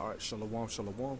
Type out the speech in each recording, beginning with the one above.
Alright, shalom, shalom.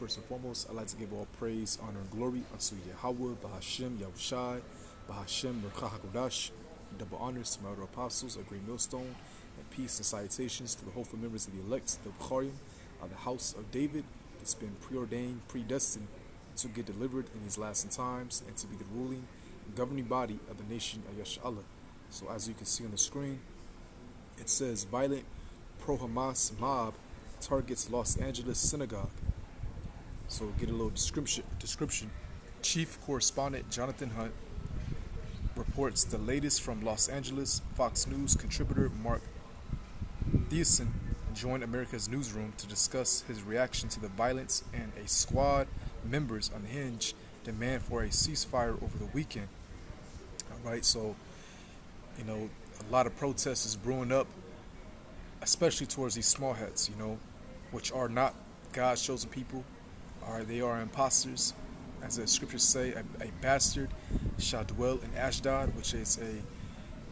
First and foremost, I'd like to give all praise, honor, and glory unto Yahweh, Bahashem, Yahushai, Bahashem, Merkah HaKodash. Double honors to my other apostles, a great millstone, and peace and salutations to the hopeful members of the elect, the Bukharim, of the house of David, that's been preordained, predestined to get delivered in these last times and to be the ruling, governing body of the nation of Yasha'Allah. So as you can see on the screen, it says violent pro-Hamas mob targets Los Angeles Synagogue. So get a little description. Chief correspondent Jonathan Hunt reports the latest from Los Angeles. Fox News contributor Mark Thiessen joined America's newsroom to discuss his reaction to the violence and a squad members unhinged demand for a ceasefire over the weekend. Alright, so a lot of protests is brewing up, especially towards these small hats, which are not God's chosen people. Alright, they are imposters. As the scriptures say, a bastard shall dwell in Ashdod, which is a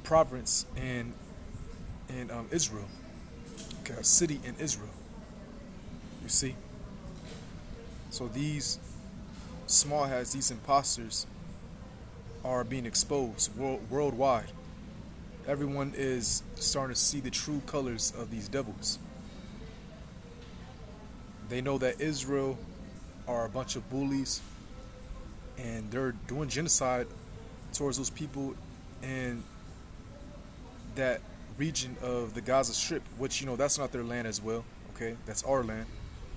province in Israel. Okay, a city in Israel. You see? So these small hats, these imposters, are being exposed worldwide. Everyone is starting to see the true colors of these devils. They know that Israel are a bunch of bullies, and they're doing genocide towards those people in that region of the Gaza Strip, which, that's not their land as well, okay? That's our land,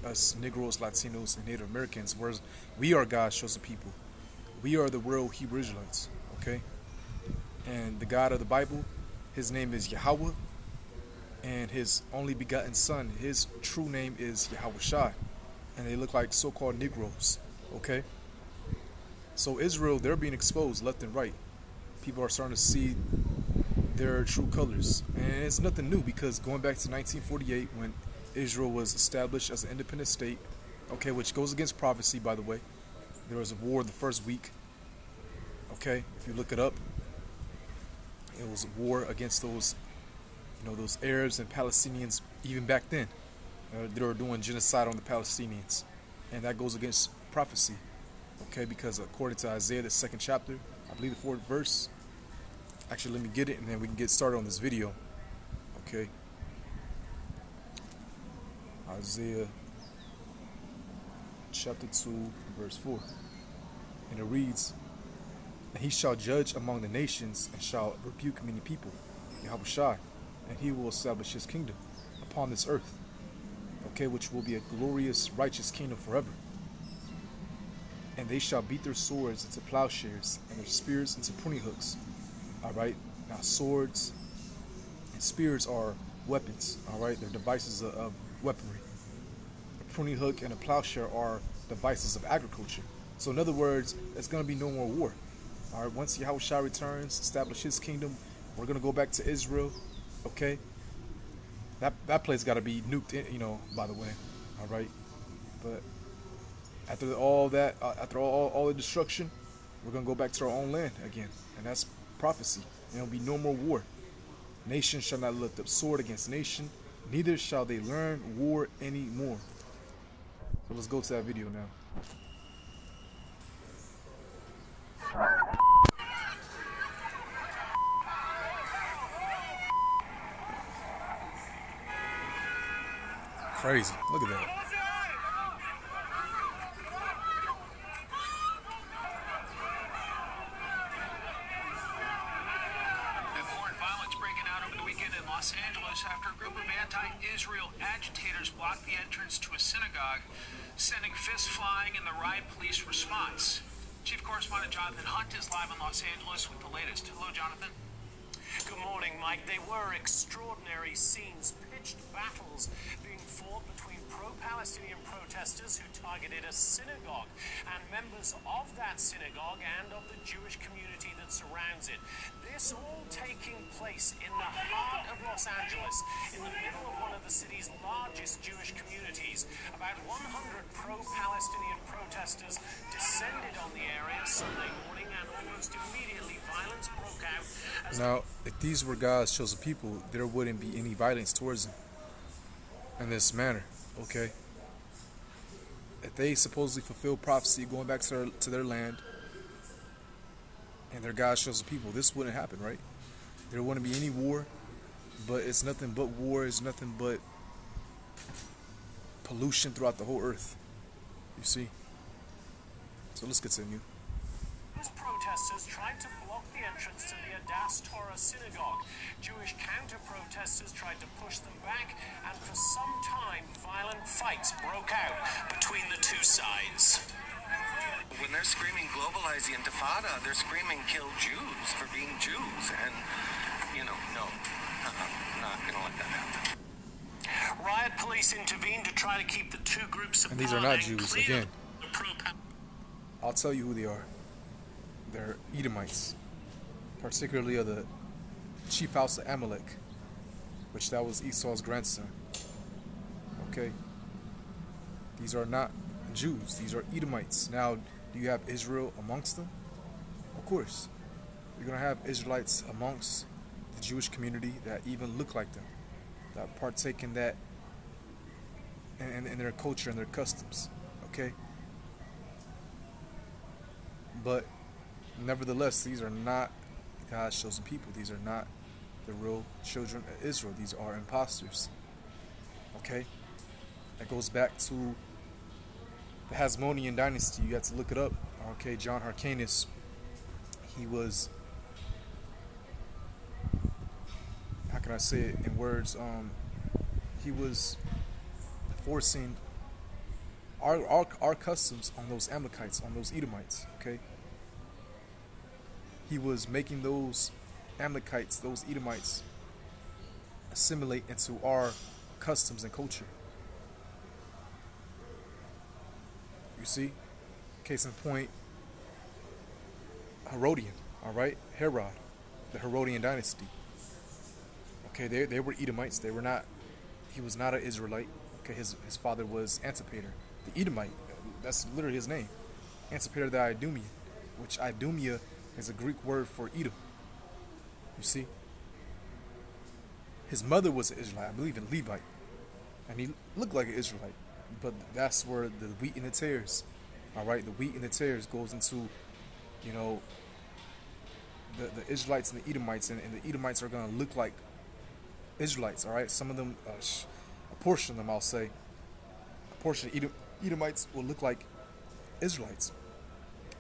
us Negroes, Latinos, and Native Americans, whereas we are God's chosen people. We are the real Hebrew Israelites, okay? And the God of the Bible, his name is Yahweh, and his only begotten son, his true name is Yahushai, and they look like so-called Negroes, okay? So Israel, they're being exposed left and right. People are starting to see their true colors, and it's nothing new, because going back to 1948, when Israel was established as an independent state, okay, which goes against prophecy, by the way. There was a war the first week, okay? If you look it up, it was a war against those Arabs and Palestinians. Even back then, they were doing genocide on the Palestinians, and that goes against prophecy, okay? Because according to Isaiah, the 2nd chapter, I believe the 4th verse. Actually, let me get it, and then we can get started on this video, okay? Isaiah chapter 2, verse 4, and it reads, "And he shall judge among the nations, and shall rebuke many people, Yahushai, and he will establish his kingdom upon this earth," okay, which will be a glorious, righteous kingdom forever. "And they shall beat their swords into plowshares, and their spears into pruning hooks." Alright, now swords and spears are weapons, alright, they're devices of weaponry. A pruning hook and a plowshare are devices of agriculture. So in other words, there's going to be no more war. Alright, once Yahushua returns, establish his kingdom, we're going to go back to Israel, okay? That place got to be nuked, by the way, alright? But after all that, after all the destruction, we're going to go back to our own land again. And that's prophecy. There will be no more war. Nation shall not lift up sword against nation, neither shall they learn war anymore. So let's go to that video now. Crazy. Look at that. Los Angeles after a group of anti-Israel agitators blocked the entrance to a synagogue, sending fists flying in the riot police response. Chief Correspondent Jonathan Hunt is live in Los Angeles with the latest. Hello, Jonathan. Good morning, Mike. They were extraordinary scenes, pitched battles being fought between pro-Palestinian protesters who targeted a synagogue and members of that synagogue and of the Jewish community that surrounds it. This all taking place in the heart of Los Angeles, in the middle of one of the city's largest Jewish communities. About 100 pro-Palestinian protesters descended on the area Sunday morning, and almost immediately violence broke out. Now, if these were God's chosen people, there wouldn't be any violence towards them in this manner, okay? if they supposedly fulfill prophecy going back to their land, and their God shows the people, this wouldn't happen, right? There wouldn't be any war, but it's nothing but war. It's nothing but pollution throughout the whole earth. You see? So let's continue. Those protesters tried to block the entrance to the Adass Torah synagogue. Jewish counter-protesters tried to push them back, and for some time, violent fights broke out between the two sides. When they're screaming globalize the Intifada, they're screaming kill Jews for being Jews. And, no, not going to let that happen. Riot police intervened to try to keep the two groups apart. And these are not Jews, again. The I'll tell you who they are. They're Edomites, particularly of the chief house of Amalek, which that was Esau's grandson. Okay? These are not Jews. These are Edomites. Now, do you have Israel amongst them? Of course. You're going to have Israelites amongst the Jewish community that even look like them, that partake in that, in their culture and their customs. Okay? But nevertheless, these are not God's chosen people. These are not the real children of Israel. These are imposters. Okay? That goes back to the Hasmonean dynasty. You have to look it up. Okay, John Hyrcanus, he was, how can I say it in words? He was forcing our customs on those Amalekites, on those Edomites. Okay, he was making those Amalekites, those Edomites, assimilate into our customs and culture. You see? Case in point, Herodian, alright? Herod, the Herodian dynasty. Okay, they were Edomites. They were not, he was not an Israelite. Okay, his father was Antipater, the Edomite. That's literally his name. Antipater the Idumean, which Idumea is a Greek word for Edom. You see? His mother was an Israelite, I believe, in Levite. And he looked like an Israelite. But that's where the wheat and the tares, all right, the wheat and the tares goes into, the Israelites and the Edomites, and the Edomites are going to look like Israelites, all right? Some of them, a portion of them, I'll say, a portion of Edomites will look like Israelites.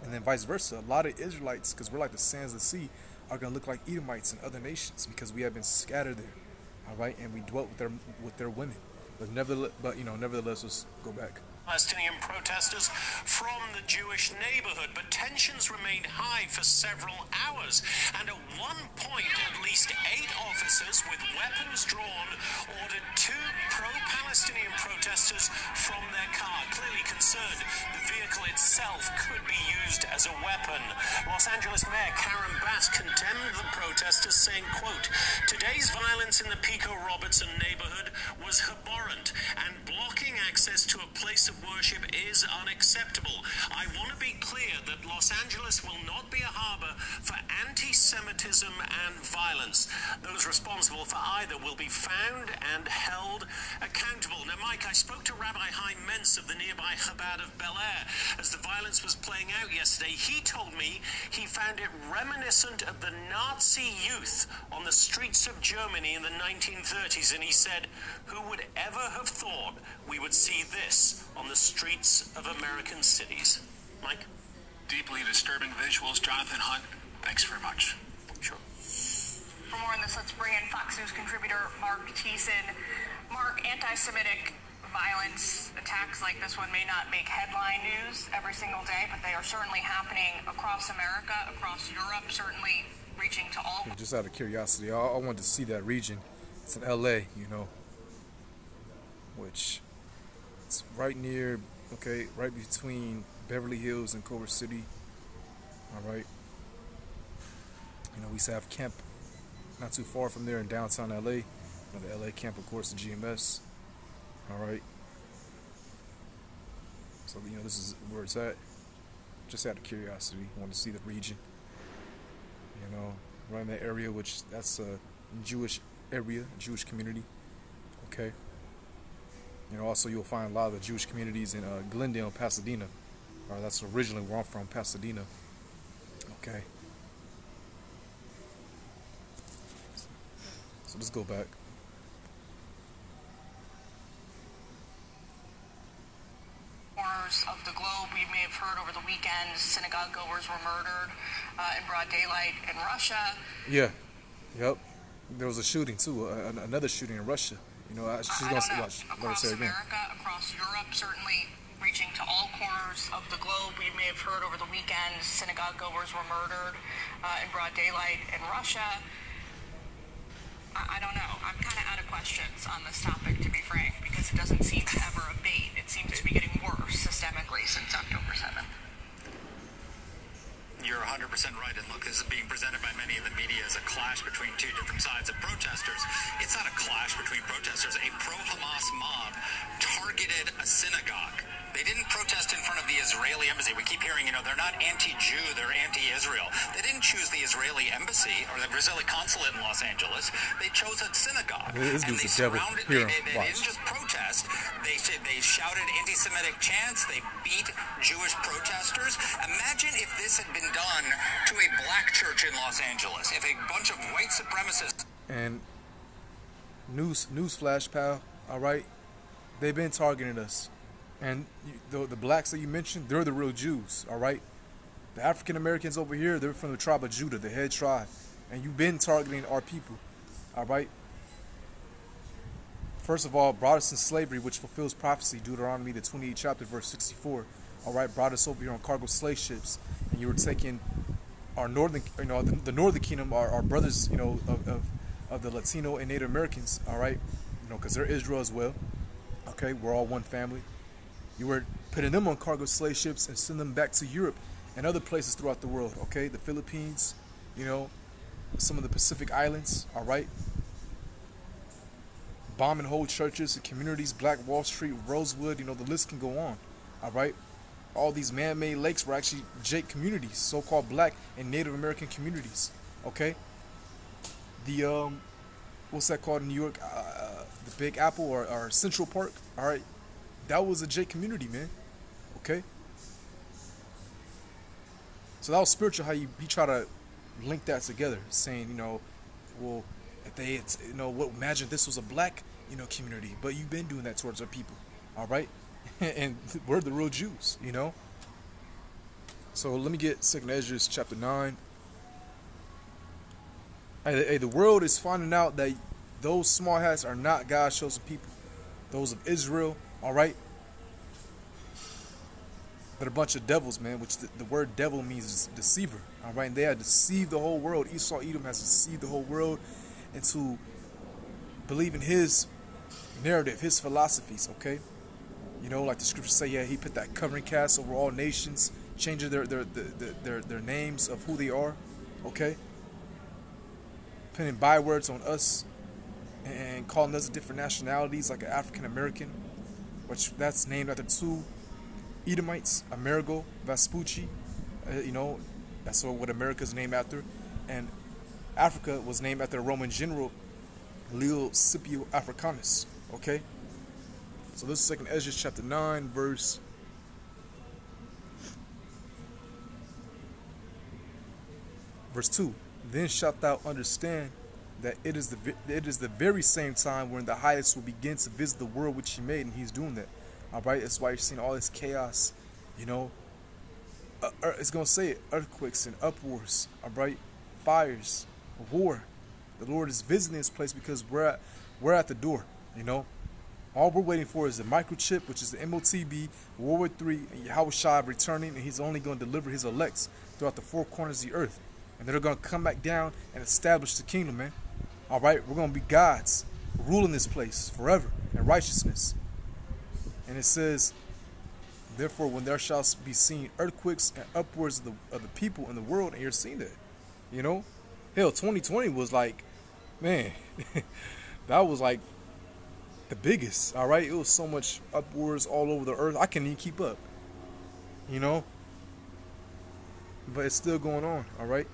And then vice versa. A lot of Israelites, because we're like the sands of the sea, are going to look like Edomites in other nations because we have been scattered there, all right? And we dwelt with their women. But nevertheless, let's go back. Palestinian protesters from the Jewish neighborhood, but tensions remained high for several hours, and at one point at least 8 officers with weapons drawn ordered 2 pro-Palestinian protesters from their car, clearly concerned the vehicle itself could be used as a weapon. Los Angeles Mayor Karen Bass condemned the protesters, saying, quote, "Today's violence in the Pico Robertson neighborhood was abhorrent, and blocking access to a place of worship is unacceptable. I want to be clear that Los Angeles will not be a harbor for anti-Semitism and violence. Those responsible for either will be found and held accountable." Now, Mike, I spoke to Rabbi Chaim Mentz of the nearby Chabad of Bel Air as the violence was playing out yesterday. He told me he found it reminiscent of the Nazi youth on the streets of Germany in the 1930s, and he said, "Who would ever have thought we would see this on the streets of American cities?" Mike? Deeply disturbing visuals. Jonathan Hunt, thanks very much. Sure. For more on this, let's bring in Fox News contributor Mark Thiessen. Mark, anti-Semitic violence, attacks like this one may not make headline news every single day, but they are certainly happening across America, across Europe, certainly reaching to all. Just out of curiosity, I wanted to see that region. It's in LA, which it's right near, right between Beverly Hills and Culver City. All right. We used to have camp not too far from there in downtown LA. The LA camp, of course, the GMS. All right. So, this is where it's at. Just out of curiosity, I wanted to see the region. Right in that area, which that's a Jewish area, a Jewish community. Okay. You know, also you'll find a lot of the Jewish communities in Glendale, Pasadena. That's originally where I'm from, Pasadena. Okay. So let's go back. Corners of the globe, we may have heard over the weekend, synagogue goers were murdered in broad daylight in Russia. Yeah. Yep. There was a shooting too, another shooting in Russia. You know, she's I going don't to know. watch. Across America, across Europe, certainly reaching to all corners of the globe. We may have heard over the weekend, synagogue goers were murdered in broad daylight in Russia. I don't know. I'm kind of out of questions on this topic, to be frank, because it doesn't seem to ever abate. It seems to be getting worse systemically since October 7th. You're 100% right. And look, this is being presented by many of the media as a clash between two different sides of protesters. It's not a clash between protesters. A pro-Hamas mob targeted a synagogue. They didn't protest in front of the Israeli embassy. We keep hearing, they're not anti-Jew, they're anti-Israel. They didn't choose the Israeli embassy or the Israeli consulate in Los Angeles. They chose a synagogue. And they surrounded, they didn't just protest. They shouted anti-Semitic chants. They beat Jewish protesters. Imagine if this had been done to a black church in Los Angeles. If a bunch of white supremacists... And news flash, pal, all right? They've been targeting us. And the blacks that you mentioned, they're the real Jews, all right? The African Americans over here, they're from the tribe of Judah, the head tribe. And you've been targeting our people, all right? First of all, brought us in slavery, which fulfills prophecy, Deuteronomy, the 28th chapter, verse 64. All right, brought us over here on cargo slave ships. And you were taking our northern, the northern kingdom, our brothers, of the Latino and Native Americans, all right? Because they're Israel as well. Okay, we're all one family. You were putting them on cargo slave ships and sending them back to Europe and other places throughout the world, okay? The Philippines, some of the Pacific Islands, all right? Bombing whole churches and communities, Black Wall Street, Rosewood, the list can go on, all right? All these man-made lakes were actually Jake communities, so-called Black and Native American communities, okay? The, what's that called in New York? The Big Apple or Central Park, all right? That was a Jake community, man. Okay? So that was spiritual, how he tried to link that together, saying, well, if they, imagine this was a black, community, but you've been doing that towards our people, all right? And we're the real Jews, So let me get 2nd Ezra chapter 9. Hey, the world is finding out that those small hats are not God's chosen people. Those of Israel, all right? They're a bunch of devils, man, which the word devil means deceiver, all right? And they have deceived the whole world. Esau, Edom has deceived the whole world into believing his narrative, his philosophies, okay? Like the scriptures say, yeah, he put that covering cast over all nations, changing their names of who they are, okay? Putting bywords on us and calling us different nationalities, like an African American, which that's named after two Edomites, Amerigo Vespucci. That's what America's named after, and Africa was named after the Roman general Leo Scipio Africanus. Okay, so this is 2nd Ezra chapter 9, verse 2. Then shalt thou understand that it is the very same time when the highest will begin to visit the world which he made, and he's doing that. All right, that's why you're seeing all this chaos. It's gonna say it: earthquakes and uproars. All right, fires, war. The Lord is visiting this place because we're at the door. All we're waiting for is the microchip, which is the MOTB, World War III, and Yahushua returning, and he's only going to deliver his elects throughout the four corners of the earth. And they're going to come back down and establish the kingdom, man. All right, we're going to be gods, ruling this place forever in righteousness. And it says, therefore, when there shall be seen earthquakes and upwards of the people in the world, and you're seeing that, hell, 2020 was like, man, that was like the biggest, all right? It was so much upwards all over the earth, I couldn't even keep up, But it's still going on, all right?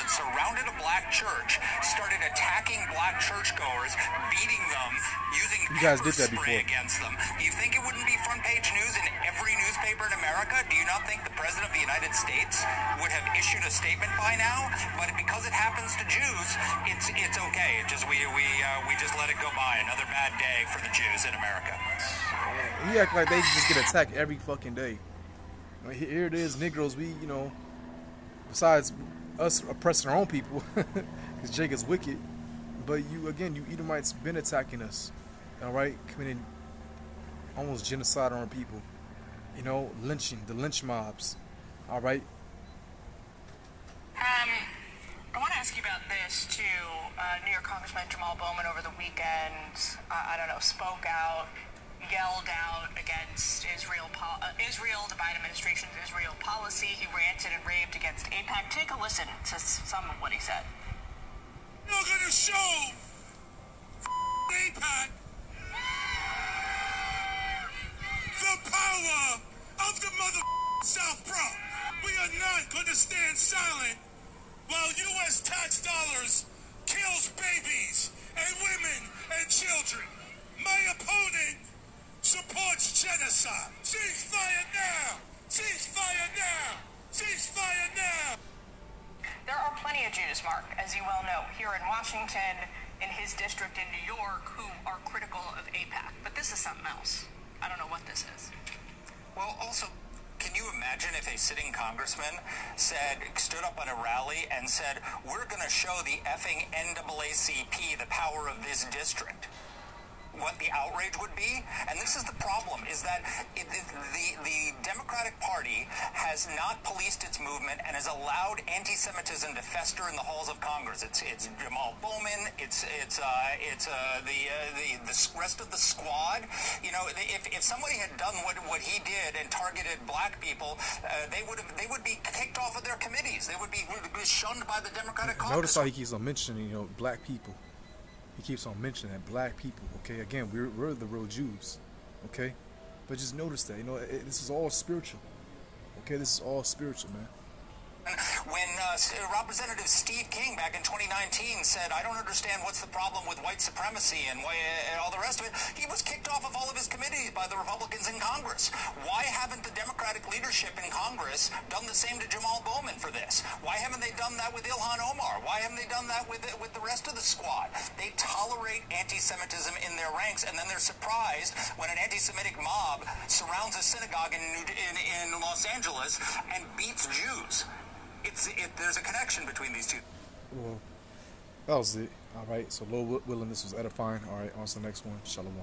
Surrounded attended a black church, started attacking black churchgoers, beating them, using You guys pepper did that spray before. against them. Do you think it wouldn't be front page news in every newspaper in America? Do you not think the President of the United States would have issued a statement by now? But because it happens to Jews, it's okay. We just let it go by. Another bad day for the Jews in America. And you act like they just get attacked every fucking day. Like, here it is, Negroes. We, besides us oppressing our own people, because Jake is wicked. But you Edomites been attacking us, all right, committing almost genocide on our people. Lynching, the lynch mobs, all right. I want to ask you about this too. New York Congressman Jamal Bowman over the weekend, spoke out, yelled out against Israel, the Biden administration's Israel policy. He ranted and raved against AIPAC. Take a listen to some of what he said. You're gonna show AIPAC the power of the mother South Bronx. We are not gonna stand silent while U.S. tax dollars kills babies and women and children. My opponent supports genocide. Ceasefire now! Ceasefire now! Ceasefire now! There are plenty of Jews, Mark, as you well know, here in Washington, in his district in New York, who are critical of AIPAC. But this is something else. I don't know what this is. Well, also, can you imagine if a sitting congressman stood up on a rally and said, we're going to show the effing NAACP the power of this district? What the outrage would be? And this is the problem, is that the Democratic Party has not policed its movement and has allowed anti-Semitism to fester in the halls of Congress. It's Jamal Bowman, it's the rest of the squad. If somebody had done what he did and targeted black people, they would be kicked off of their committees. They would be shunned by the Democratic caucus. Notice how he keeps on mentioning, black people. He keeps on mentioning that black people, okay? Again, we're the real Jews, okay? But just notice that, this is all spiritual, okay? This is all spiritual, man. When Representative Steve King back in 2019 said, I don't understand what's the problem with white supremacy and all the rest of it, he was kicked off of all of his committees by the Republicans in Congress. Why haven't the Democratic leadership in Congress done the same to Jamal Bowman for this? Why haven't they done that with Ilhan Omar? Why haven't they done that with the rest of the squad? They tolerate anti-Semitism in their ranks, and then they're surprised when an anti-Semitic mob surrounds a synagogue in Los Angeles and beats Jews. There's a connection between these two. Well, that was it. All right. So, Lord willing, this was edifying. All right. On to the next one. Shalom.